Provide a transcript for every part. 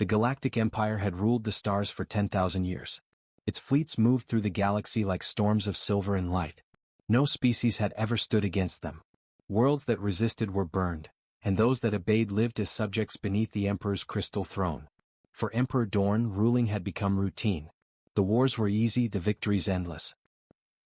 The Galactic Empire had ruled the stars for 10,000 years. Its fleets moved through the galaxy like storms of silver and light. No species had ever stood against them. Worlds that resisted were burned, and those that obeyed lived as subjects beneath the Emperor's crystal throne. For Emperor Dorn, ruling had become routine. The wars were easy, the victories endless.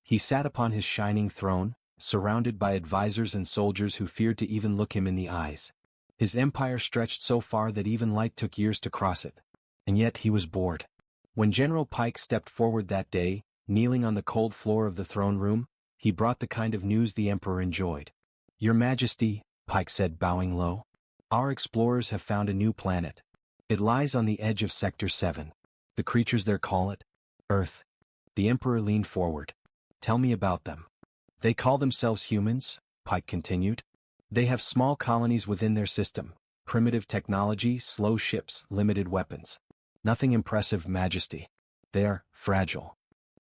He sat upon his shining throne, surrounded by advisors and soldiers who feared to even look him in the eyes. His empire stretched so far that even light took years to cross it. And yet he was bored. When General Pike stepped forward that day, kneeling on the cold floor of the throne room, he brought the kind of news the Emperor enjoyed. "Your Majesty," Pike said, bowing low, "our explorers have found a new planet. It lies on the edge of Sector 7. The creatures there call it Earth." The Emperor leaned forward. "Tell me about them." "They call themselves humans," Pike continued. "They have small colonies within their system, primitive technology, slow ships, limited weapons. Nothing impressive, Majesty. They are fragile."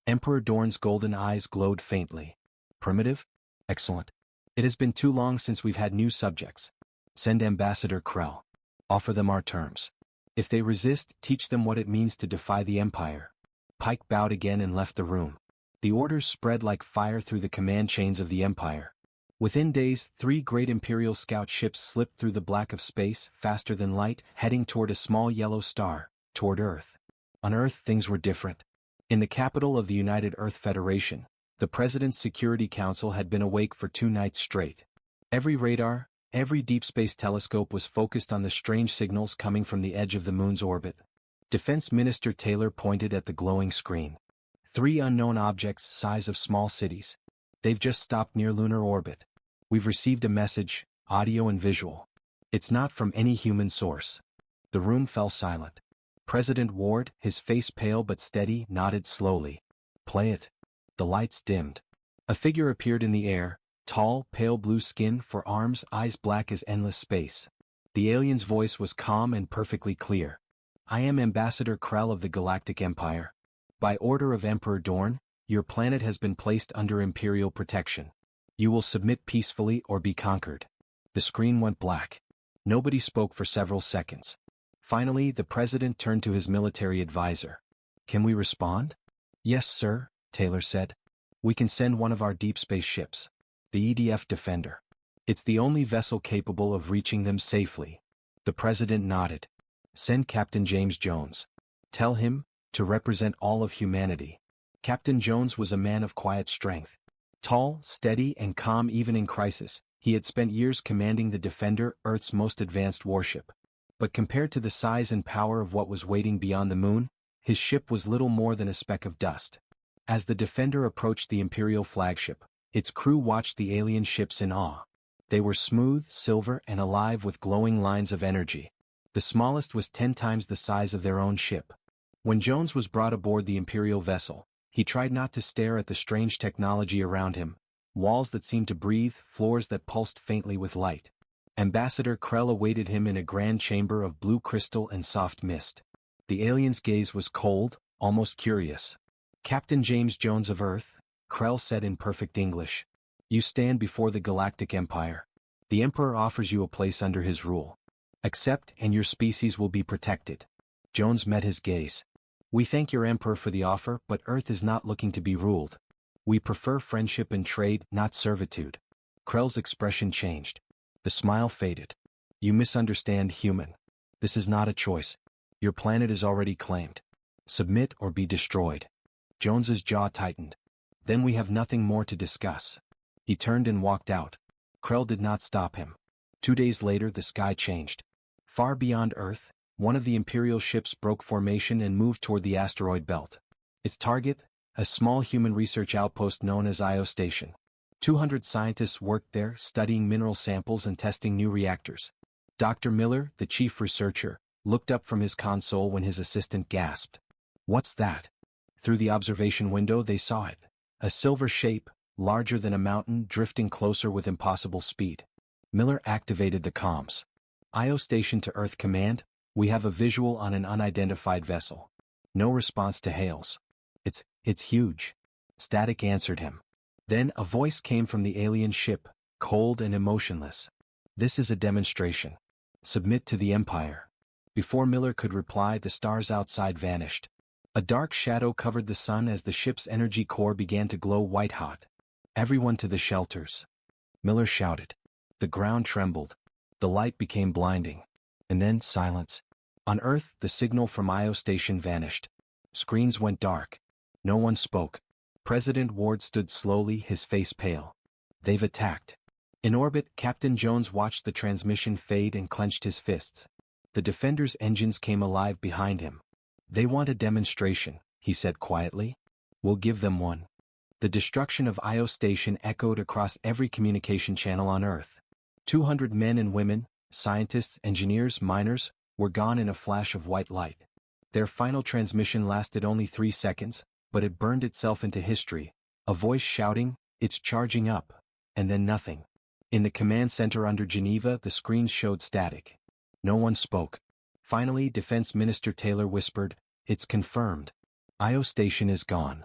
Emperor Dorn's golden eyes glowed faintly. "Primitive? Excellent. It has been too long since we've had new subjects. Send Ambassador Krell. Offer them our terms. If they resist, teach them what it means to defy the Empire." Pike bowed again and left the room. The orders spread like fire through the command chains of the Empire. Within days, 3 great Imperial scout ships slipped through the black of space, faster than light, heading toward a small yellow star, toward Earth. On Earth, things were different. In the capital of the United Earth Federation, the President's Security Council had been awake for 2 nights straight. Every radar, every deep space telescope was focused on the strange signals coming from the edge of the moon's orbit. Defense Minister Taylor pointed at the glowing screen. 3 unknown objects, size of small cities. They've just stopped near lunar orbit. We've received a message, audio and visual. It's not from any human source. The room fell silent. President Ward, his face pale but steady, nodded slowly. "Play it." The lights dimmed. A figure appeared in the air, tall, pale blue skin, for arms, eyes black as endless space. The alien's voice was calm and perfectly clear. "I am Ambassador Krell of the Galactic Empire. By order of Emperor Dorn, your planet has been placed under Imperial protection. You will submit peacefully or be conquered." The screen went black. Nobody spoke for several seconds. Finally, the President turned to his military advisor. "Can we respond?" "Yes, sir," Taylor said. "We can send one of our deep space ships, the EDF Defender. It's the only vessel capable of reaching them safely." The President nodded. "Send Captain James Jones. Tell him to represent all of humanity." Captain Jones was a man of quiet strength. Tall, steady, and calm even in crisis, he had spent years commanding the Defender, Earth's most advanced warship. But compared to the size and power of what was waiting beyond the moon, his ship was little more than a speck of dust. As the Defender approached the Imperial flagship, its crew watched the alien ships in awe. They were smooth, silver, and alive with glowing lines of energy. The smallest was 10 times the size of their own ship. When Jones was brought aboard the Imperial vessel, he tried not to stare at the strange technology around him, walls that seemed to breathe, floors that pulsed faintly with light. Ambassador Krell awaited him in a grand chamber of blue crystal and soft mist. The alien's gaze was cold, almost curious. "Captain James Jones of Earth," Krell said in perfect English. "You stand before the Galactic Empire. The Emperor offers you a place under his rule. Accept and your species will be protected." Jones met his gaze. "We thank your Emperor for the offer, but Earth is not looking to be ruled. We prefer friendship and trade, not servitude." Krell's expression changed. The smile faded. "You misunderstand, human. This is not a choice. Your planet is already claimed. Submit or be destroyed." Jones's jaw tightened. "Then we have nothing more to discuss." He turned and walked out. Krell did not stop him. 2 days later the sky changed. Far beyond Earth, one of the Imperial ships broke formation and moved toward the asteroid belt. Its target, a small human research outpost known as Io Station. 200 scientists worked there, studying mineral samples and testing new reactors. Dr. Miller, the chief researcher, looked up from his console when his assistant gasped. "What's that?" Through the observation window they saw it. A silver shape, larger than a mountain, drifting closer with impossible speed. Miller activated the comms. "Io Station to Earth Command, we have a visual on an unidentified vessel." No response to hails. It's huge." Static answered him. Then a voice came from the alien ship, cold and emotionless. "This is a demonstration. Submit to the Empire." Before Miller could reply, the stars outside vanished. A dark shadow covered the sun as the ship's energy core began to glow white-hot. "Everyone to the shelters," Miller shouted. The ground trembled. The light became blinding. And then silence. On Earth, the signal from Io station vanished. Screens went dark. No one spoke. President Ward stood slowly, his face pale. "They've attacked." In orbit, Captain Jones watched the transmission fade and clenched his fists. The Defender's engines came alive behind him. "They want a demonstration," he said quietly. "We'll give them one." The destruction of Io station echoed across every communication channel on Earth. 200 men and women, scientists, engineers, miners, were gone in a flash of white light. Their final transmission lasted only 3 seconds, but it burned itself into history. A voice shouting, "It's charging up," and then nothing. In the command center under Geneva, the screens showed static. No one spoke. Finally, Defense Minister Taylor whispered, "It's confirmed. Io station is gone."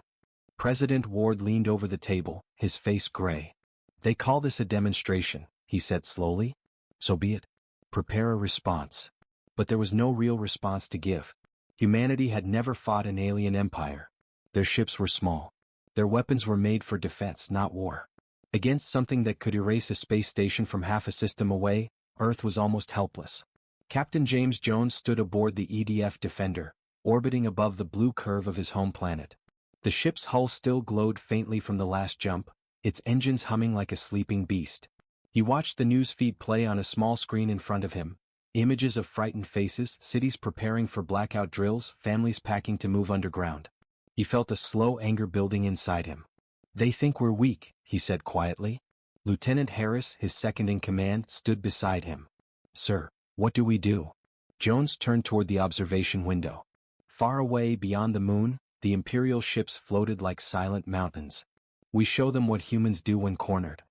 President Ward leaned over the table, his face gray. "They call this a demonstration," he said slowly. "So be it. Prepare a response." But there was no real response to give. Humanity had never fought an alien empire. Their ships were small. Their weapons were made for defense, not war. Against something that could erase a space station from half a system away, Earth was almost helpless. Captain James Jones stood aboard the EDF Defender, orbiting above the blue curve of his home planet. The ship's hull still glowed faintly from the last jump, its engines humming like a sleeping beast. He watched the news feed play on a small screen in front of him. Images of frightened faces, cities preparing for blackout drills, families packing to move underground. He felt a slow anger building inside him. "They think we're weak," he said quietly. Lieutenant Harris, his second-in-command, stood beside him. "Sir, what do we do?" Jones turned toward the observation window. Far away beyond the moon, the Imperial ships floated like silent mountains. "We show them what humans do when cornered."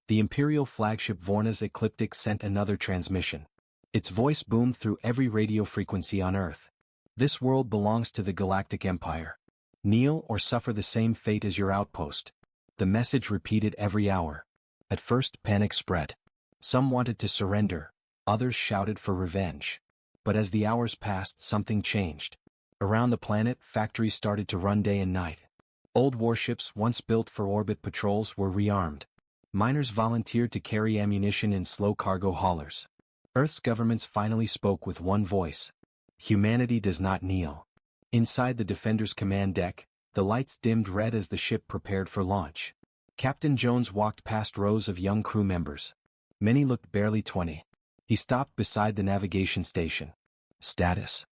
The Imperial flagship Vorna's Ecliptic sent another transmission. Its voice boomed through every radio frequency on Earth. "This world belongs to the Galactic Empire. Kneel or suffer the same fate as your outpost." The message repeated every hour. At first, panic spread. Some wanted to surrender, others shouted for revenge. But as the hours passed, something changed. Around the planet, factories started to run day and night. Old warships, once built for orbit patrols, were rearmed. Miners volunteered to carry ammunition in slow cargo haulers. Earth's governments finally spoke with one voice. Humanity does not kneel. Inside the Defender's command deck, the lights dimmed red as the ship prepared for launch. Captain Jones walked past rows of young crew members. Many looked barely 20. He stopped beside the navigation station. "Status."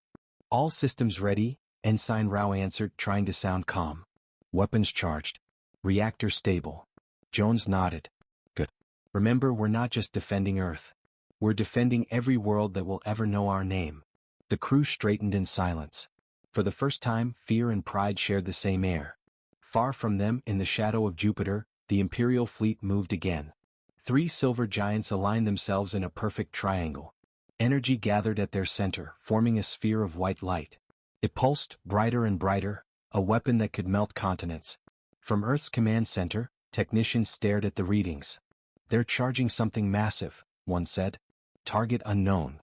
"All systems ready," Ensign Rao answered, trying to sound calm. "Weapons charged. Reactor stable." Jones nodded. "Good. Remember, we're not just defending Earth. We're defending every world that will ever know our name." The crew straightened in silence. For the first time, fear and pride shared the same air. Far from them, in the shadow of Jupiter, the Imperial fleet moved again. 3 silver giants aligned themselves in a perfect triangle. Energy gathered at their center, forming a sphere of white light. It pulsed, brighter and brighter, a weapon that could melt continents. From Earth's command center, technicians stared at the readings. "They're charging something massive," one said. "Target unknown."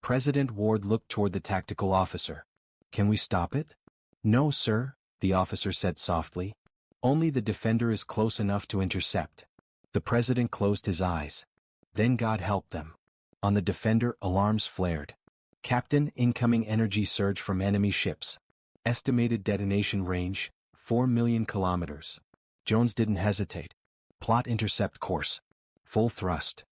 President Ward looked toward the tactical officer. "Can we stop it?" "No, sir," the officer said softly. "Only the Defender is close enough to intercept." The president closed his eyes. Then God help them. On the Defender, alarms flared. "Captain, incoming energy surge from enemy ships. Estimated detonation range, 4 million kilometers." Jones didn't hesitate. "Plot intercept course. Full thrust."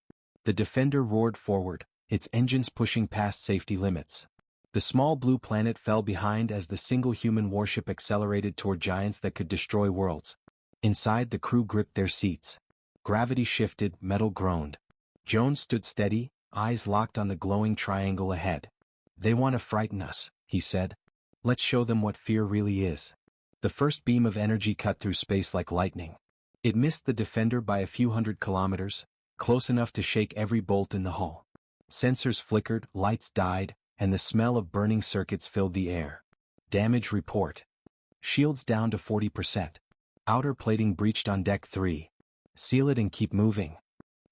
The Defender roared forward, its engines pushing past safety limits. The small blue planet fell behind as the single human warship accelerated toward giants that could destroy worlds. Inside, the crew gripped their seats. Gravity shifted, metal groaned. Jones stood steady, eyes locked on the glowing triangle ahead. "They want to frighten us," he said. "Let's show them what fear really is." The first beam of energy cut through space like lightning. It missed the Defender by a few hundred kilometers, close enough to shake every bolt in the hull. Sensors flickered, lights died, and the smell of burning circuits filled the air. "Damage report. Shields down to 40%. Outer plating breached on deck 3. Seal it and keep moving."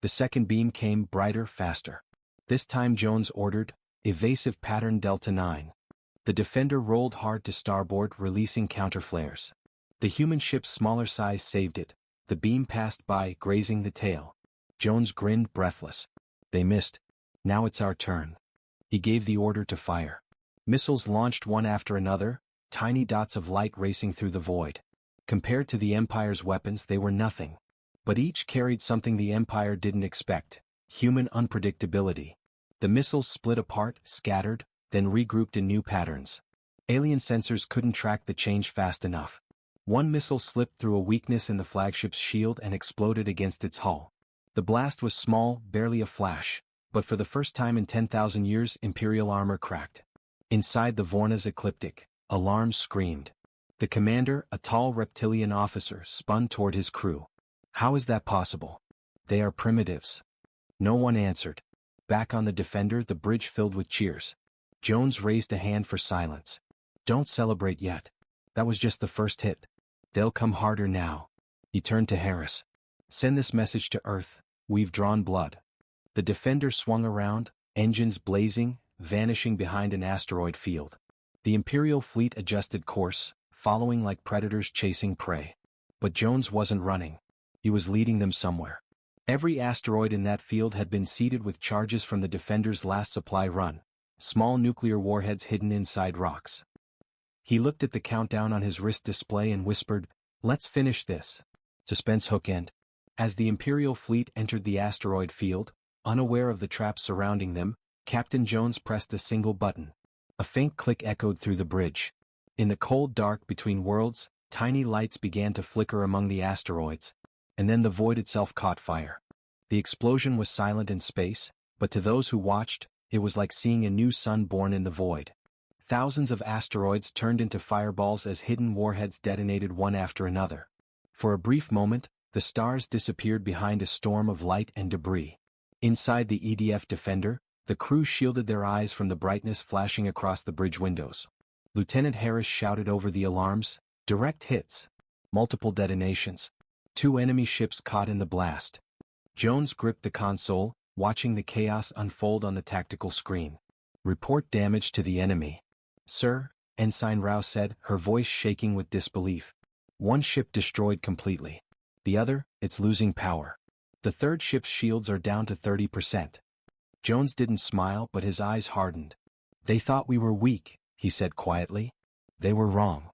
The second beam came, brighter, faster. This time Jones ordered, evasive pattern Delta 9. The Defender rolled hard to starboard, releasing counterflares. The human ship's smaller size saved it. The beam passed by, grazing the tail. Jones grinned, breathless. They missed. Now it's our turn. He gave the order to fire. Missiles launched one after another, tiny dots of light racing through the void. Compared to the Empire's weapons, they were nothing. But each carried something the Empire didn't expect: human unpredictability. The missiles split apart, scattered, then regrouped in new patterns. Alien sensors couldn't track the change fast enough. One missile slipped through a weakness in the flagship's shield and exploded against its hull. The blast was small, barely a flash, but for the first time in 10,000 years, Imperial armor cracked. Inside the Vorna's ecliptic, alarms screamed. The commander, a tall reptilian officer, spun toward his crew. How is that possible? They are primitives. No one answered. Back on the Defender, the bridge filled with cheers. Jones raised a hand for silence. Don't celebrate yet. That was just the first hit. They'll come harder now. He turned to Harris. Send this message to Earth: we've drawn blood. The Defender swung around, engines blazing, vanishing behind an asteroid field. The Imperial fleet adjusted course, following like predators chasing prey. But Jones wasn't running. He was leading them somewhere. Every asteroid in that field had been seeded with charges from the Defender's last supply run, small nuclear warheads hidden inside rocks. He looked at the countdown on his wrist display and whispered, "Let's finish this." Suspense hookend. As the Imperial fleet entered the asteroid field, unaware of the trap surrounding them, Captain Jones pressed a single button. A faint click echoed through the bridge. In the cold dark between worlds, tiny lights began to flicker among the asteroids, and then the void itself caught fire. The explosion was silent in space, but to those who watched, it was like seeing a new sun born in the void. Thousands of asteroids turned into fireballs as hidden warheads detonated one after another. For a brief moment, the stars disappeared behind a storm of light and debris. Inside the EDF Defender, the crew shielded their eyes from the brightness flashing across the bridge windows. Lieutenant Harris shouted over the alarms, "Direct hits. Multiple detonations. 2 enemy ships caught in the blast." Jones gripped the console, watching the chaos unfold on the tactical screen. "Report damage to the enemy." "Sir," Ensign Rao said, her voice shaking with disbelief. "One ship destroyed completely. The other, it's losing power. The third ship's shields are down to 30%. Jones didn't smile, but his eyes hardened. "They thought we were weak," he said quietly. "They were wrong."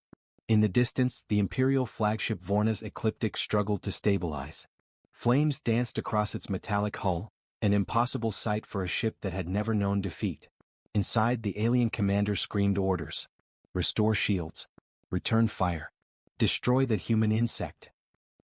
In the distance, the Imperial flagship Vorna's ecliptic struggled to stabilize. Flames danced across its metallic hull, an impossible sight for a ship that had never known defeat. Inside, the alien commander screamed orders. "Restore shields. Return fire. Destroy that human insect."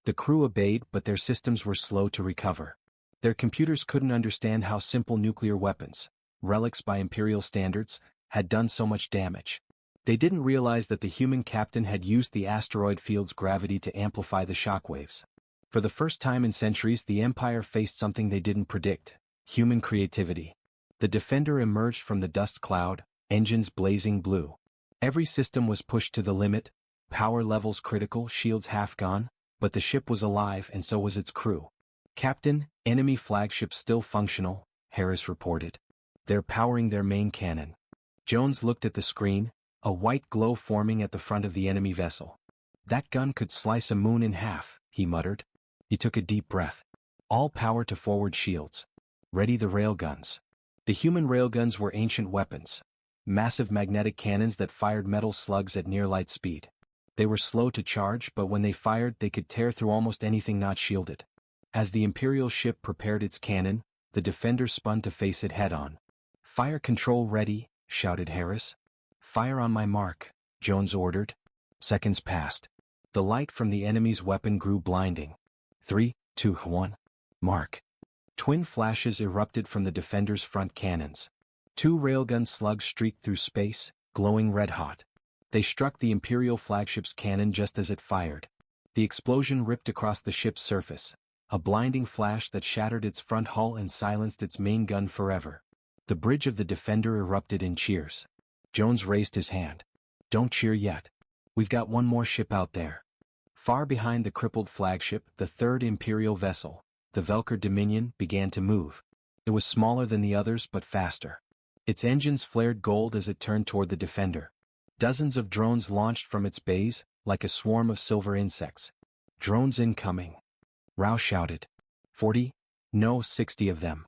The crew obeyed, but their systems were slow to recover. Their computers couldn't understand how simple nuclear weapons, relics by Imperial standards, had done so much damage. They didn't realize that the human captain had used the asteroid field's gravity to amplify the shockwaves. For the first time in centuries, the Empire faced something they didn't predict: human creativity. The Defender emerged from the dust cloud, engines blazing blue. Every system was pushed to the limit, power levels critical, shields half gone, but the ship was alive and so was its crew. "Captain, enemy flagship still functional," Harris reported. "They're powering their main cannon." Jones looked at the screen, a white glow forming at the front of the enemy vessel. "That gun could slice a moon in half," he muttered. He took a deep breath. "All power to forward shields. Ready the railguns." The human railguns were ancient weapons. Massive magnetic cannons that fired metal slugs at near light speed. They were slow to charge, but when they fired, they could tear through almost anything not shielded. As the Imperial ship prepared its cannon, the Defender spun to face it head-on. "Fire control ready," shouted Harris. "Fire on my mark," Jones ordered. Seconds passed. The light from the enemy's weapon grew blinding. 3, 2, 1. Mark. Twin flashes erupted from the Defender's front cannons. 2 railgun slugs streaked through space, glowing red-hot. They struck the Imperial flagship's cannon just as it fired. The explosion ripped across the ship's surface, a blinding flash that shattered its front hull and silenced its main gun forever. The bridge of the Defender erupted in cheers. Jones raised his hand. "Don't cheer yet. We've got one more ship out there." Far behind the crippled flagship, the third Imperial vessel, the Velker Dominion, began to move. It was smaller than the others but faster. Its engines flared gold as it turned toward the defender. Dozens of drones launched from its bays, like a swarm of silver insects. "Drones incoming," Rao shouted. 40? No, 60 of them.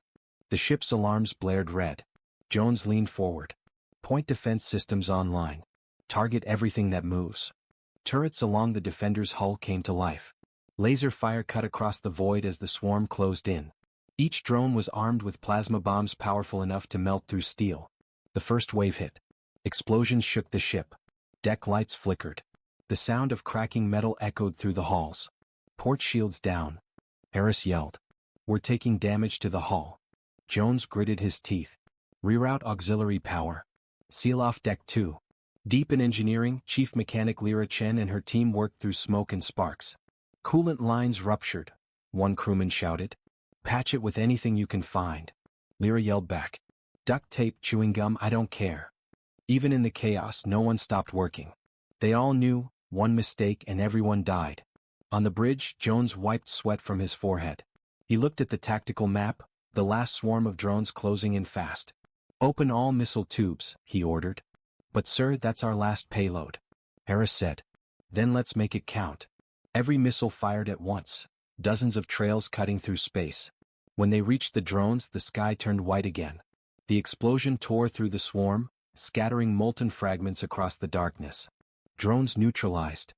The ship's alarms blared red. Jones leaned forward. "Point defense systems online. Target everything that moves." Turrets along the defender's hull came to life. Laser fire cut across the void as the swarm closed in. Each drone was armed with plasma bombs powerful enough to melt through steel. The first wave hit. Explosions shook the ship. Deck lights flickered. The sound of cracking metal echoed through the halls. "Port shields down," Harris yelled. "We're taking damage to the hull." Jones gritted his teeth. "Reroute auxiliary power. Seal off Deck 2. Deep in engineering, Chief Mechanic Lyra Chen and her team worked through smoke and sparks. "Coolant lines ruptured," one crewman shouted. "Patch it with anything you can find," Lyra yelled back. "Duct tape, chewing gum, I don't care." Even in the chaos, no one stopped working. They all knew, one mistake and everyone died. On the bridge, Jones wiped sweat from his forehead. He looked at the tactical map, the last swarm of drones closing in fast. "Open all missile tubes," he ordered. "But sir, that's our last payload," Harris said. "Then let's make it count." Every missile fired at once, dozens of trails cutting through space. When they reached the drones, the sky turned white again. The explosion tore through the swarm, scattering molten fragments across the darkness. "Drones neutralized,"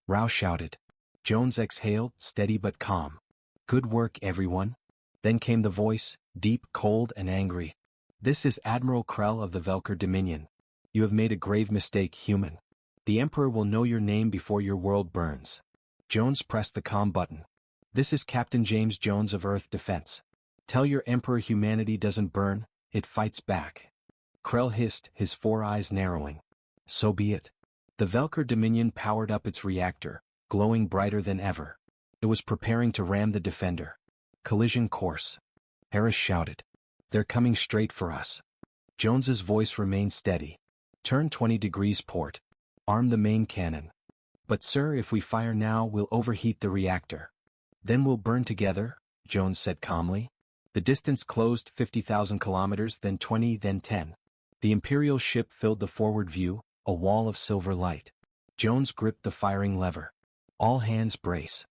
Rao shouted. Jones exhaled, steady but calm. "Good work, everyone." Then came the voice, deep, cold, and angry. "This is Admiral Krell of the Velker Dominion. You have made a grave mistake, human. The Emperor will know your name before your world burns." Jones pressed the comm button. "This is Captain James Jones of Earth Defense. Tell your Emperor humanity doesn't burn, it fights back." Krell hissed, his four eyes narrowing. "So be it." The Velker Dominion powered up its reactor, glowing brighter than ever. It was preparing to ram the defender. "Collision course," Harris shouted. "They're coming straight for us." Jones's voice remained steady. "Turn 20 degrees port. Arm the main cannon." "But sir, if we fire now, we'll overheat the reactor." "Then we'll burn together," Jones said calmly. The distance closed 50,000 kilometers, then 20, then 10. The Imperial ship filled the forward view, a wall of silver light. Jones gripped the firing lever. "All hands brace."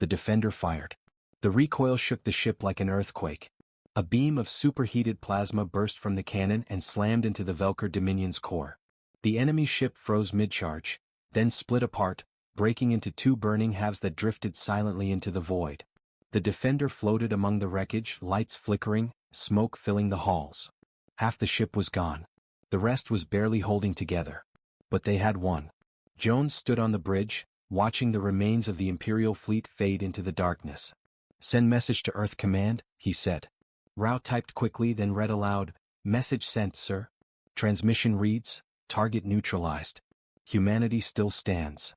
The defender fired. The recoil shook the ship like an earthquake. A beam of superheated plasma burst from the cannon and slammed into the Velker Dominion's core. The enemy ship froze mid-charge, then split apart, breaking into two burning halves that drifted silently into the void. The defender floated among the wreckage, lights flickering, smoke filling the halls. Half the ship was gone. The rest was barely holding together. But they had won. Jones stood on the bridge, watching the remains of the Imperial fleet fade into the darkness. "Send message to Earth Command," he said. Rao typed quickly, then read aloud, "Message sent, sir. Transmission reads, target neutralized. Humanity still stands."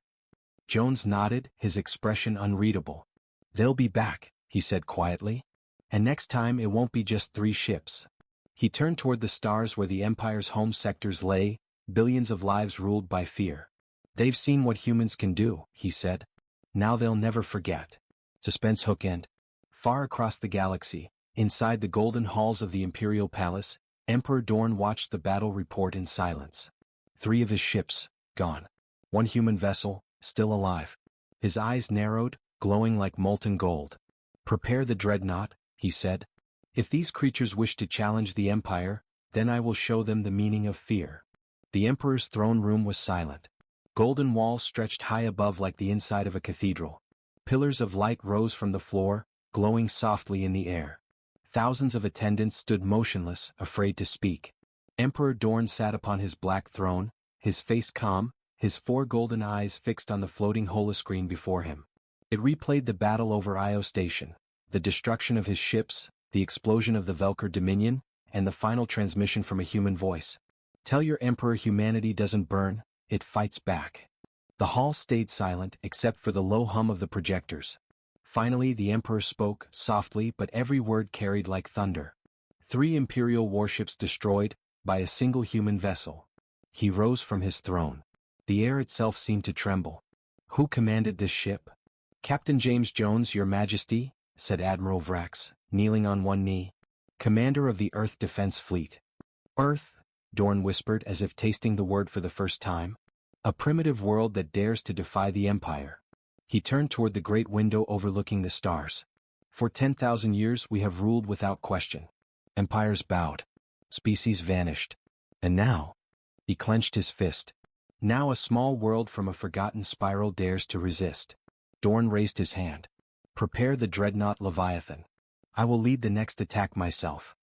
Jones nodded, his expression unreadable. "They'll be back," he said quietly. "And next time it won't be just 3 ships." He turned toward the stars where the Empire's home sectors lay, billions of lives ruled by fear. "They've seen what humans can do," he said. "Now they'll never forget." Suspense hookend. Far across the galaxy, inside the golden halls of the Imperial Palace, Emperor Dorn watched the battle report in silence. 3 of his ships, gone. 1 human vessel, still alive. His eyes narrowed, glowing like molten gold. "Prepare the dreadnought," he said. "If these creatures wish to challenge the Empire, then I will show them the meaning of fear." The Emperor's throne room was silent. Golden walls stretched high above like the inside of a cathedral. Pillars of light rose from the floor, glowing softly in the air. Thousands of attendants stood motionless, afraid to speak. Emperor Dorn sat upon his black throne, his face calm, his 4 golden eyes fixed on the floating holoscreen before him. It replayed the battle over Io Station, the destruction of his ships, the explosion of the Velker Dominion, and the final transmission from a human voice. "Tell your Emperor humanity doesn't burn, it fights back." The hall stayed silent except for the low hum of the projectors. Finally the Emperor spoke, softly, but every word carried like thunder. 3 Imperial warships destroyed, by a single human vessel. He rose from his throne. The air itself seemed to tremble. "Who commanded this ship?" "Captain James Jones, Your Majesty," said Admiral Vrax, kneeling on one knee. "Commander of the Earth Defense Fleet." "Earth?" Dorn whispered as if tasting the word for the first time. A primitive world that dares to defy the Empire. He turned toward the great window overlooking the stars. For 10,000 years we have ruled without question. Empires bowed. Species vanished. And now? He clenched his fist. Now a small world from a forgotten spiral dares to resist. Dorn raised his hand. Prepare the dreadnought Leviathan. I will lead the next attack myself.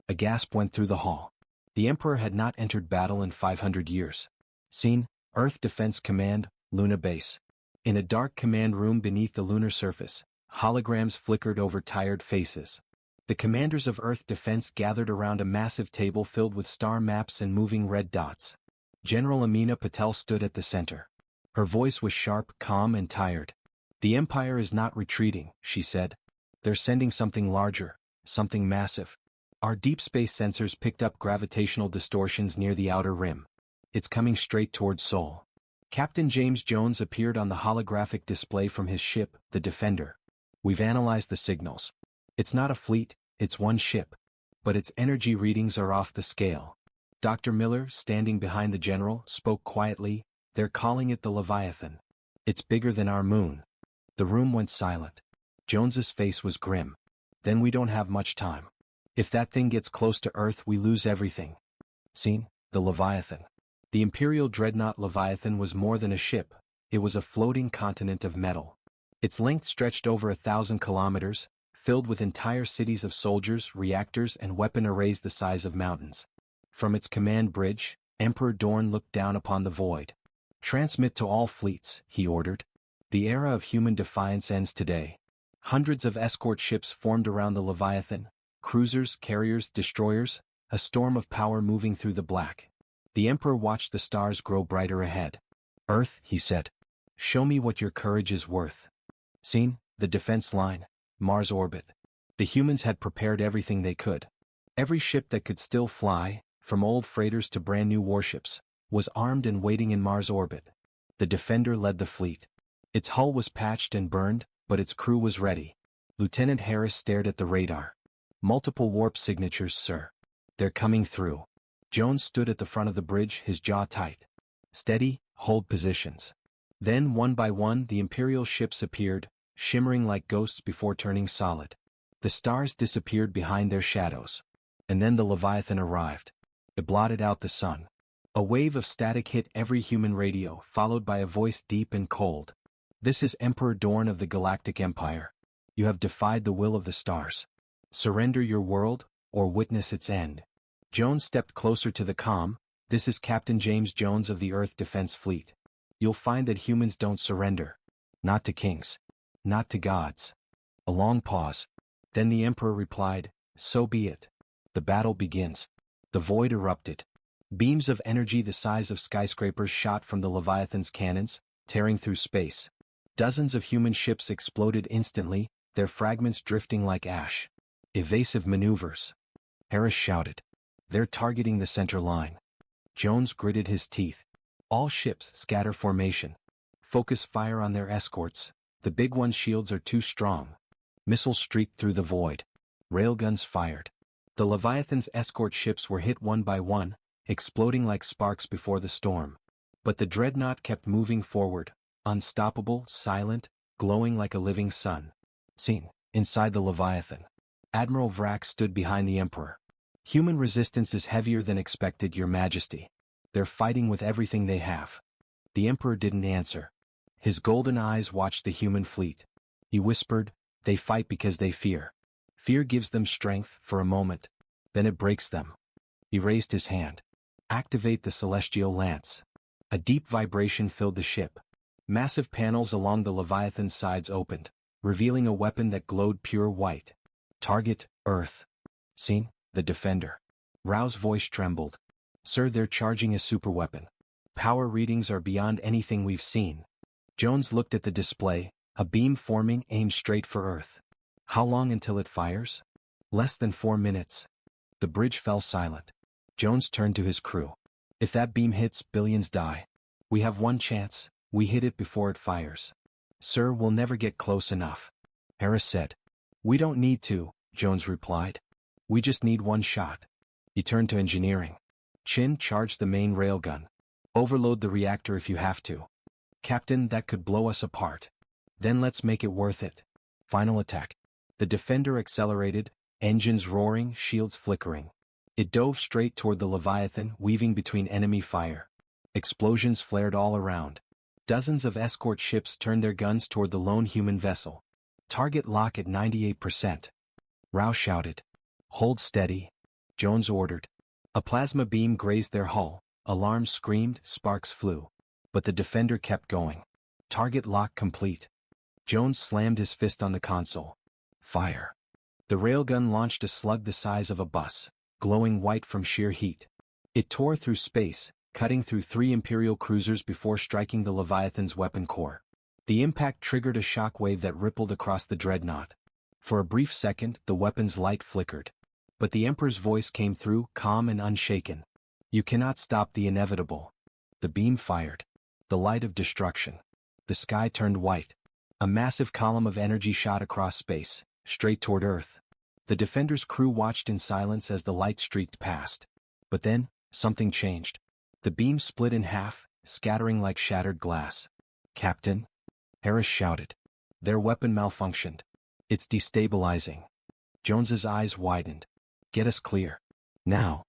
A gasp went through the hall. The Emperor had not entered battle in 500 years. Scene, Earth Defense Command, Luna Base. In a dark command room beneath the lunar surface, holograms flickered over tired faces. The commanders of Earth Defense gathered around a massive table filled with star maps and moving red dots. General Amina Patel stood at the center. Her voice was sharp, calm, and tired. The Empire is not retreating, she said. They're sending something larger, something massive. Our deep space sensors picked up gravitational distortions near the outer rim. It's coming straight towards Seoul. Captain James Jones appeared on the holographic display from his ship, the Defender. We've analyzed the signals. It's not a fleet, it's one ship. But its energy readings are off the scale. Dr. Miller, standing behind the general, spoke quietly. They're calling it the Leviathan. It's bigger than our moon. The room went silent. Jones's face was grim. Then we don't have much time. If that thing gets close to Earth we lose everything. Seen? The Leviathan. The Imperial dreadnought Leviathan was more than a ship. It was a floating continent of metal. Its length stretched over 1,000 kilometers, filled with entire cities of soldiers, reactors, and weapon arrays the size of mountains. From its command bridge, Emperor Dorn looked down upon the void. Transmit to all fleets, he ordered. The era of human defiance ends today. Hundreds of escort ships formed around the Leviathan, cruisers, carriers, destroyers, a storm of power moving through the black. The Emperor watched the stars grow brighter ahead. Earth, he said. Show me what your courage is worth. Seen? The defense line. Mars orbit. The humans had prepared everything they could. Every ship that could still fly, from old freighters to brand new warships, was armed and waiting in Mars orbit. The Defender led the fleet. Its hull was patched and burned, but its crew was ready. Lieutenant Harris stared at the radar. Multiple warp signatures, sir. They're coming through. Jones stood at the front of the bridge, his jaw tight. Steady, hold positions. Then, one by one, the Imperial ships appeared, shimmering like ghosts before turning solid. The stars disappeared behind their shadows. And then the Leviathan arrived. It blotted out the sun. A wave of static hit every human radio, followed by a voice deep and cold. This is Emperor Dorn of the Galactic Empire. You have defied the will of the stars. Surrender your world, or witness its end. Jones stepped closer to the comm. This is Captain James Jones of the Earth Defense Fleet. You'll find that humans don't surrender. Not to kings. Not to gods. A long pause. Then the Emperor replied, so be it. The battle begins. The void erupted. Beams of energy the size of skyscrapers shot from the Leviathan's cannons, tearing through space. Dozens of human ships exploded instantly, their fragments drifting like ash. Evasive maneuvers. Harris shouted. They're targeting the center line. Jones gritted his teeth. All ships scatter formation. Focus fire on their escorts. The big one's shields are too strong. Missiles streaked through the void. Railguns fired. The Leviathan's escort ships were hit one by one, exploding like sparks before the storm. But the dreadnought kept moving forward, unstoppable, silent, glowing like a living sun. Seen, inside the Leviathan. Admiral Vrak stood behind the Emperor. Human resistance is heavier than expected, Your Majesty. They're fighting with everything they have. The Emperor didn't answer. His golden eyes watched the human fleet. He whispered, they fight because they fear. Fear gives them strength for a moment. Then it breaks them. He raised his hand. Activate the Celestial Lance. A deep vibration filled the ship. Massive panels along the Leviathan's sides opened, revealing a weapon that glowed pure white. Target, Earth. Seen? The Defender. Rao's voice trembled. Sir, they're charging a superweapon. Power readings are beyond anything we've seen. Jones looked at the display, a beam forming aimed straight for Earth. How long until it fires? Less than 4 minutes. The bridge fell silent. Jones turned to his crew. If that beam hits, billions die. We have one chance, we hit it before it fires. Sir, we'll never get close enough. Harris said. We don't need to, Jones replied. We just need one shot. He turned to engineering. Chin, charge the main railgun. Overload the reactor if you have to. Captain, that could blow us apart. Then let's make it worth it. Final attack. The Defender accelerated, engines roaring, shields flickering. It dove straight toward the Leviathan, weaving between enemy fire. Explosions flared all around. Dozens of escort ships turned their guns toward the lone human vessel. Target lock at 98%. Rao shouted. Hold steady. Jones ordered. A plasma beam grazed their hull, alarms screamed, sparks flew. But the Defender kept going. Target lock complete. Jones slammed his fist on the console. Fire. The railgun launched a slug the size of a bus, glowing white from sheer heat. It tore through space, cutting through 3 Imperial cruisers before striking the Leviathan's weapon core. The impact triggered a shockwave that rippled across the dreadnought. For a brief second, the weapon's light flickered. But the Emperor's voice came through, calm and unshaken. You cannot stop the inevitable. The beam fired. The light of destruction. The sky turned white. A massive column of energy shot across space, straight toward Earth. The Defender's crew watched in silence as the light streaked past. But then, something changed. The beam split in half, scattering like shattered glass. Captain? Harris shouted. Their weapon malfunctioned. It's destabilizing. Jones's eyes widened. Get us clear. Now.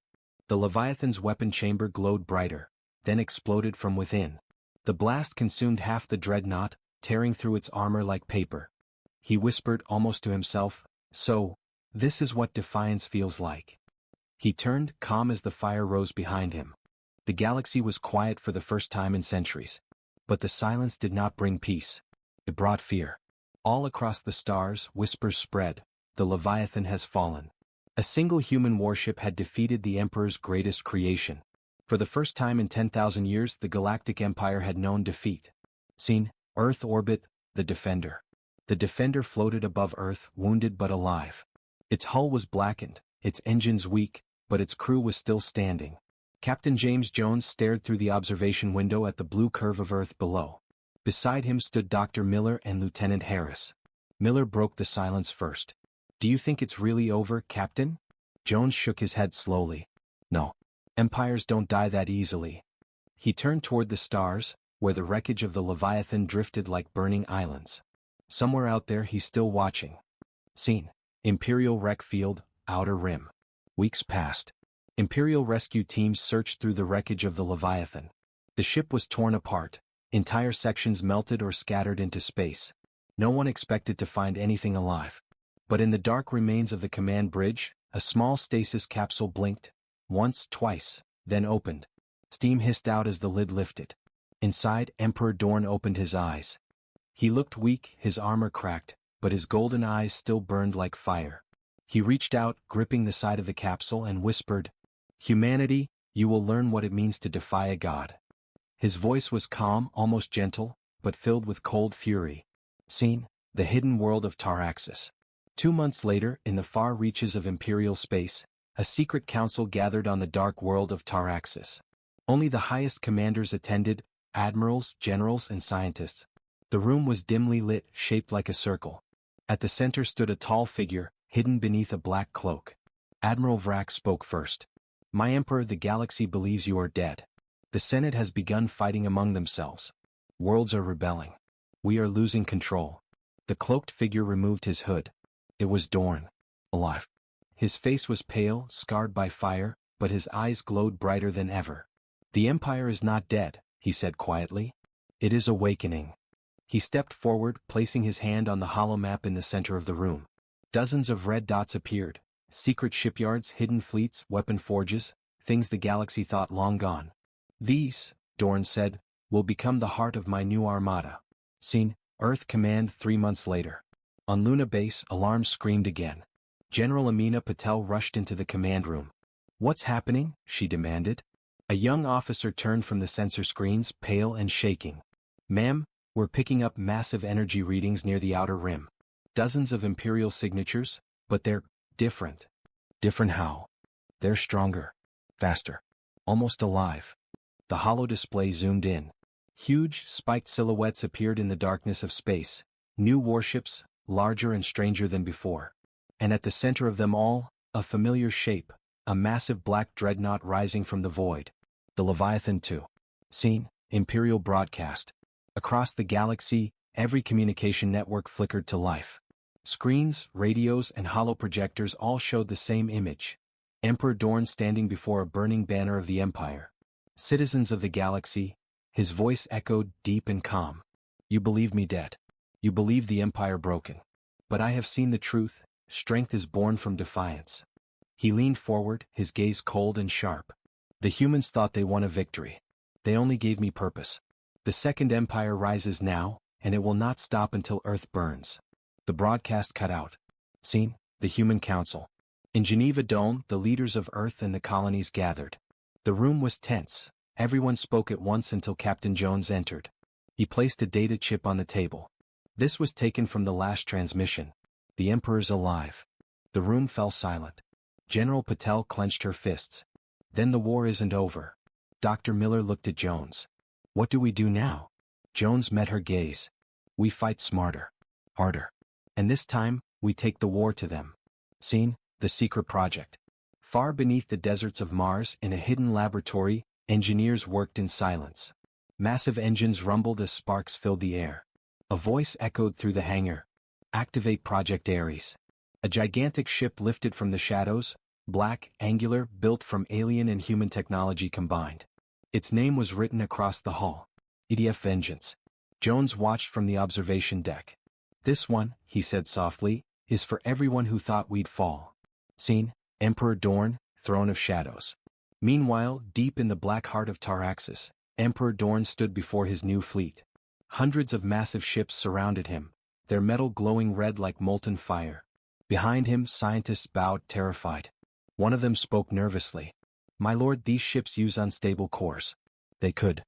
The Leviathan's weapon chamber glowed brighter, then exploded from within. The blast consumed half the dreadnought, tearing through its armor like paper. He whispered almost to himself, so, this is what defiance feels like. He turned, calm as the fire rose behind him. The galaxy was quiet for the first time in centuries. But the silence did not bring peace. It brought fear. All across the stars, whispers spread. The Leviathan has fallen. A single human warship had defeated the Emperor's greatest creation. For the first time in 10,000 years, the Galactic Empire had known defeat. Seen, Earth orbit, the Defender. The Defender floated above Earth, wounded but alive. Its hull was blackened, its engines weak, but its crew was still standing. Captain James Jones stared through the observation window at the blue curve of Earth below. Beside him stood Dr. Miller and Lieutenant Harris. Miller broke the silence first. Do you think it's really over, Captain? Jones shook his head slowly. No. Empires don't die that easily. He turned toward the stars, where the wreckage of the Leviathan drifted like burning islands. Somewhere out there he's still watching. Scene. Imperial wreck field, Outer Rim. Weeks passed. Imperial rescue teams searched through the wreckage of the Leviathan. The ship was torn apart. Entire sections melted or scattered into space. No one expected to find anything alive. But in the dark remains of the command bridge, a small stasis capsule blinked. Once, twice, then opened. Steam hissed out as the lid lifted. Inside, Emperor Dorn opened his eyes. He looked weak, his armor cracked, but his golden eyes still burned like fire. He reached out, gripping the side of the capsule, and whispered, "Humanity, you will learn what it means to defy a god." His voice was calm, almost gentle, but filled with cold fury. Scene, the hidden world of Taraxis. 2 months later, in the far reaches of Imperial space, a secret council gathered on the dark world of Taraxis. Only the highest commanders attended, admirals, generals, and scientists. The room was dimly lit, shaped like a circle. At the center stood a tall figure, hidden beneath a black cloak. Admiral Vrak spoke first. "My Emperor, the galaxy believes you are dead. The Senate has begun fighting among themselves. Worlds are rebelling. We are losing control." The cloaked figure removed his hood. It was Dorn. Alive. His face was pale, scarred by fire, but his eyes glowed brighter than ever. "The Empire is not dead," he said quietly. "It is awakening." He stepped forward, placing his hand on the hollow map in the center of the room. Dozens of red dots appeared. Secret shipyards, hidden fleets, weapon forges, things the galaxy thought long gone. "These," Dorn said, "will become the heart of my new armada." Scene, Earth Command 3 months later. On Luna Base, alarms screamed again. General Amina Patel rushed into the command room. "What's happening?" she demanded. A young officer turned from the sensor screens, pale and shaking. "Ma'am, we're picking up massive energy readings near the outer rim. Dozens of Imperial signatures, but they're different." "Different how?" "They're stronger. Faster. Almost alive." The hollow display zoomed in. Huge, spiked silhouettes appeared in the darkness of space. New warships, larger and stranger than before. And at the center of them all, a familiar shape, a massive black dreadnought rising from the void. The Leviathan 2. Scene, Imperial broadcast. Across the galaxy, every communication network flickered to life. Screens, radios, and holoprojectors all showed the same image. Emperor Dorn standing before a burning banner of the Empire. Citizens of the galaxy, his voice echoed deep and calm. You believe me dead. You believe the Empire broken. But I have seen the truth. Strength is born from defiance. He leaned forward, his gaze cold and sharp. The humans thought they won a victory. They only gave me purpose. The Second Empire rises now, and it will not stop until Earth burns. The broadcast cut out. Scene, the Human Council. In Geneva Dome, the leaders of Earth and the colonies gathered. The room was tense. Everyone spoke at once until Captain Jones entered. He placed a data chip on the table. This was taken from the last transmission. The Emperor's alive. The room fell silent. General Patel clenched her fists. Then the war isn't over. Dr. Miller looked at Jones. What do we do now? Jones met her gaze. We fight smarter. Harder. And this time, we take the war to them. Scene, the secret project. Far beneath the deserts of Mars, in a hidden laboratory, engineers worked in silence. Massive engines rumbled as sparks filled the air. A voice echoed through the hangar. Activate Project Ares. A gigantic ship lifted from the shadows, black, angular, built from alien and human technology combined. Its name was written across the hull. EDF Vengeance. Jones watched from the observation deck. This one, he said softly, is for everyone who thought we'd fall. Scene, Emperor Dorn, Throne of Shadows. Meanwhile, deep in the black heart of Taraxis, Emperor Dorn stood before his new fleet. Hundreds of massive ships surrounded him, their metal glowing red like molten fire. Behind him, scientists bowed terrified. One of them spoke nervously. My lord, these ships use unstable cores. They could.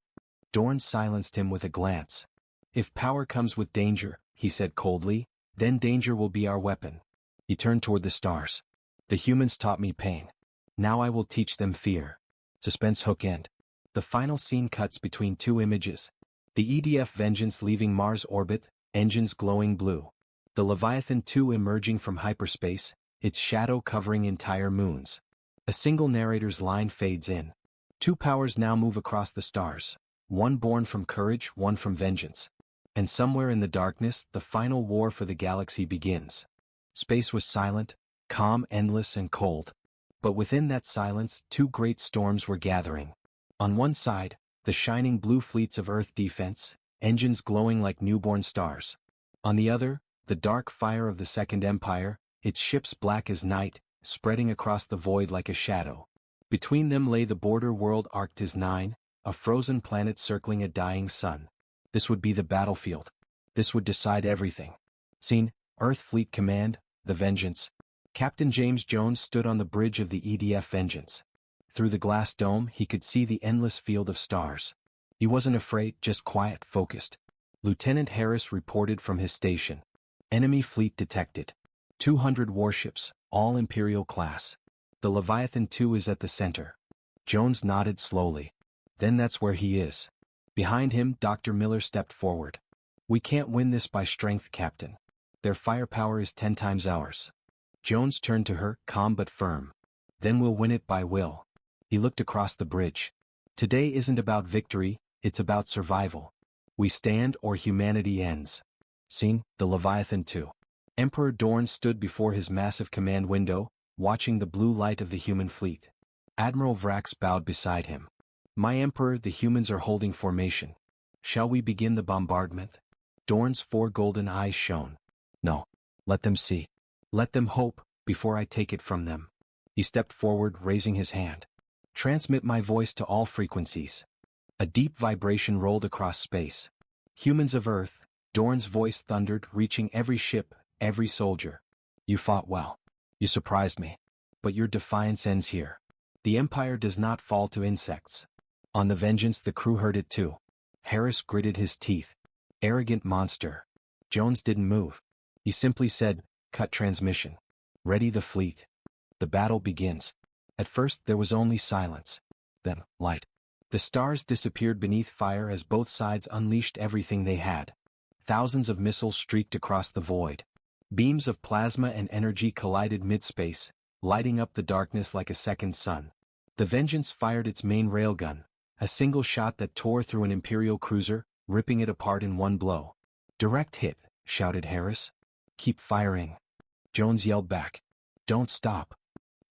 Dorn silenced him with a glance. If power comes with danger, he said coldly, then danger will be our weapon. He turned toward the stars. The humans taught me pain. Now I will teach them fear. Suspense hook end. The final scene cuts between two images. The EDF Vengeance leaving Mars orbit, engines glowing blue. The Leviathan 2 emerging from hyperspace, its shadow covering entire moons. A single narrator's line fades in. Two powers now move across the stars. One born from courage, one from vengeance. And somewhere in the darkness, the final war for the galaxy begins. Space was silent, calm, endless, and cold. But within that silence, two great storms were gathering. On one side, the shining blue fleets of Earth defense, engines glowing like newborn stars. On the other, the dark fire of the Second Empire, its ships black as night, spreading across the void like a shadow. Between them lay the border world Arctis 9, a frozen planet circling a dying sun. This would be the battlefield. This would decide everything. Scene, Earth Fleet Command, the Vengeance. Captain James Jones stood on the bridge of the EDF Vengeance. Through the glass dome, he could see the endless field of stars. He wasn't afraid, just quiet, focused. Lieutenant Harris reported from his station. Enemy fleet detected. 200 warships, all Imperial class. The Leviathan 2 is at the center. Jones nodded slowly. Then that's where he is. Behind him, Dr. Miller stepped forward. We can't win this by strength, Captain. Their firepower is 10 times ours. Jones turned to her, calm but firm. Then we'll win it by will. He looked across the bridge. Today isn't about victory, it's about survival. We stand or humanity ends. Scene, the Leviathan 2. Emperor Dorn stood before his massive command window, watching the blue light of the human fleet. Admiral Vrax bowed beside him. My Emperor, the humans are holding formation. Shall we begin the bombardment? Dorn's 4 golden eyes shone. No. Let them see. Let them hope, before I take it from them. He stepped forward, raising his hand. Transmit my voice to all frequencies. A deep vibration rolled across space. Humans of Earth, Dorn's voice thundered, reaching every ship, every soldier. You fought well. You surprised me. But your defiance ends here. The Empire does not fall to insects. On the Vengeance, the crew heard it too. Harris gritted his teeth. Arrogant monster. Jones didn't move. He simply said, cut transmission. Ready the fleet. The battle begins. At first there was only silence. Then, light. The stars disappeared beneath fire as both sides unleashed everything they had. Thousands of missiles streaked across the void. Beams of plasma and energy collided mid-space, lighting up the darkness like a second sun. The Vengeance fired its main railgun, a single shot that tore through an Imperial cruiser, ripping it apart in one blow. "Direct hit," shouted Harris. "Keep firing," Jones yelled back. "Don't stop."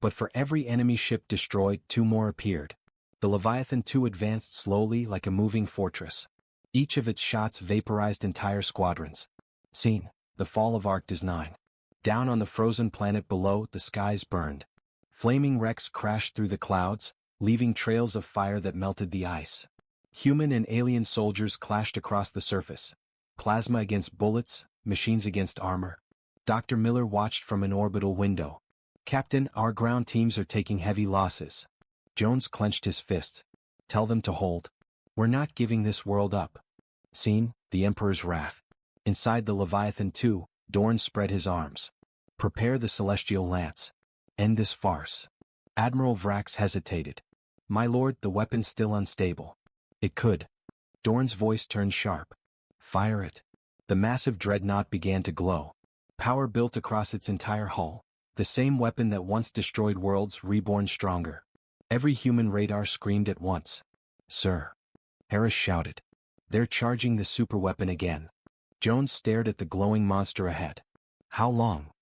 But for every enemy ship destroyed, two more appeared. The Leviathan II advanced slowly like a moving fortress. Each of its shots vaporized entire squadrons. Scene: the fall of Arctis 9. Down on the frozen planet below, the skies burned. Flaming wrecks crashed through the clouds, leaving trails of fire that melted the ice. Human and alien soldiers clashed across the surface. Plasma against bullets, machines against armor. Dr. Miller watched from an orbital window. "Captain, our ground teams are taking heavy losses." Jones clenched his fists. "Tell them to hold. We're not giving this world up." Scene: the Emperor's wrath. Inside the Leviathan II, Dorn spread his arms. "Prepare the Celestial Lance. End this farce." Admiral Vrax hesitated. "My lord, the weapon's still unstable." "It could." Dorn's voice turned sharp. "Fire it." The massive dreadnought began to glow. Power built across its entire hull. The same weapon that once destroyed worlds, reborn stronger. Every human radar screamed at once. "Sir," Harris shouted. "They're charging the superweapon again." Jones stared at the glowing monster ahead. "How long?"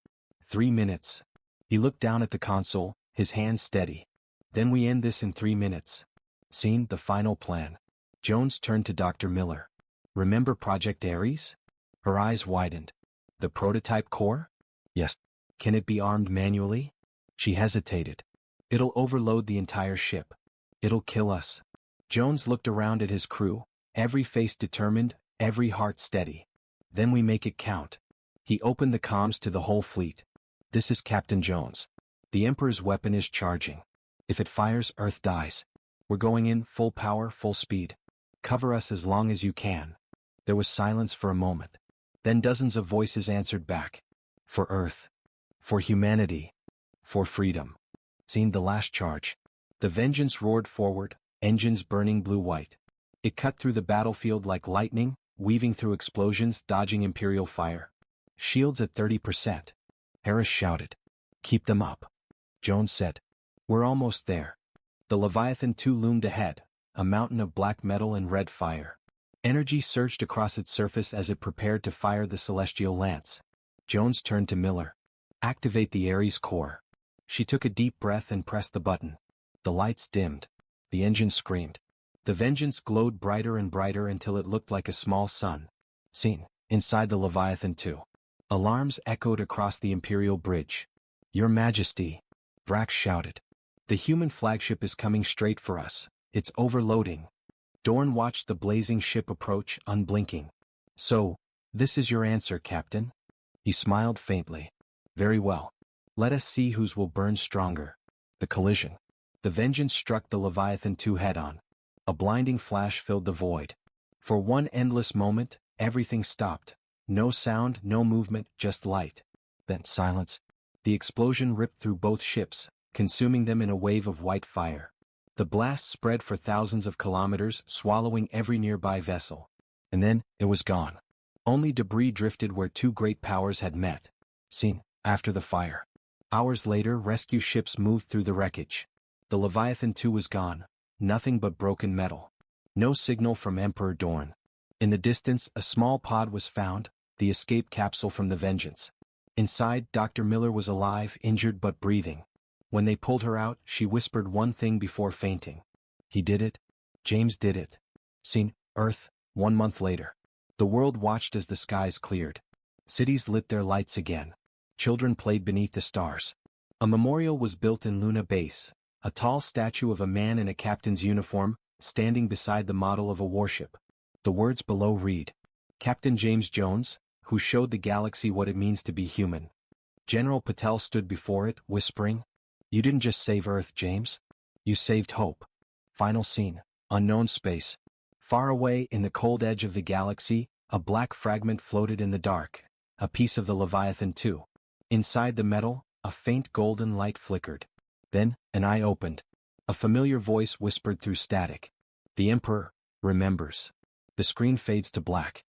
3 minutes. He looked down at the console, his hands steady. "Then we end this in 3 minutes." Scene: the final plan. Jones turned to Dr. Miller. "Remember Project Ares?" Her eyes widened. "The prototype core?" "Yes." "Can it be armed manually?" She hesitated. "It'll overload the entire ship. It'll kill us." Jones looked around at his crew, every face determined, every heart steady. "Then we make it count." He opened the comms to the whole fleet. "This is Captain Jones. The Emperor's weapon is charging. If it fires, Earth dies. We're going in, full power, full speed. Cover us as long as you can." There was silence for a moment. Then dozens of voices answered back. "For Earth. For humanity. For freedom." Scene: the last charge. The Vengeance roared forward, engines burning blue-white. It cut through the battlefield like lightning, weaving through explosions, dodging Imperial fire. "Shields at 30%. Harris shouted. "Keep them up." Jones said. "We're almost there." The Leviathan II loomed ahead, a mountain of black metal and red fire. Energy surged across its surface as it prepared to fire the Celestial Lance. Jones turned to Miller. "Activate the Ares core." She took a deep breath and pressed the button. The lights dimmed. The engine screamed. The Vengeance glowed brighter and brighter until it looked like a small sun. Scene: inside the Leviathan II. Alarms echoed across the Imperial bridge. "Your Majesty," Vrax shouted. "The human flagship is coming straight for us. It's overloading." Dorn watched the blazing ship approach, unblinking. "So, this is your answer, Captain?" He smiled faintly. "Very well. Let us see whose will burn stronger." The collision. The Vengeance struck the Leviathan II head-on. A blinding flash filled the void. For one endless moment, everything stopped. No sound, no movement, just light. Then silence. The explosion ripped through both ships, consuming them in a wave of white fire. The blast spread for thousands of kilometers, swallowing every nearby vessel. And then, it was gone. Only debris drifted where two great powers had met. Scene: after the fire. Hours later, rescue ships moved through the wreckage. The Leviathan II was gone, nothing but broken metal. No signal from Emperor Dorn. In the distance, a small pod was found, the escape capsule from the Vengeance. Inside, Dr. Miller was alive, injured but breathing. When they pulled her out, she whispered one thing before fainting. "He did it. James did it." Scene: Earth, 1 month later. The world watched as the skies cleared. Cities lit their lights again. Children played beneath the stars. A memorial was built in Luna Base, a tall statue of a man in a captain's uniform, standing beside the model of a warship. The words below read, "Captain James Jones, who showed the galaxy what it means to be human." General Patel stood before it, whispering, "You didn't just save Earth, James. You saved hope." Final scene: unknown space. Far away in the cold edge of the galaxy, a black fragment floated in the dark, a piece of the Leviathan II. Inside the metal, a faint golden light flickered. Then, an eye opened. A familiar voice whispered through static. "The Emperor remembers." The screen fades to black.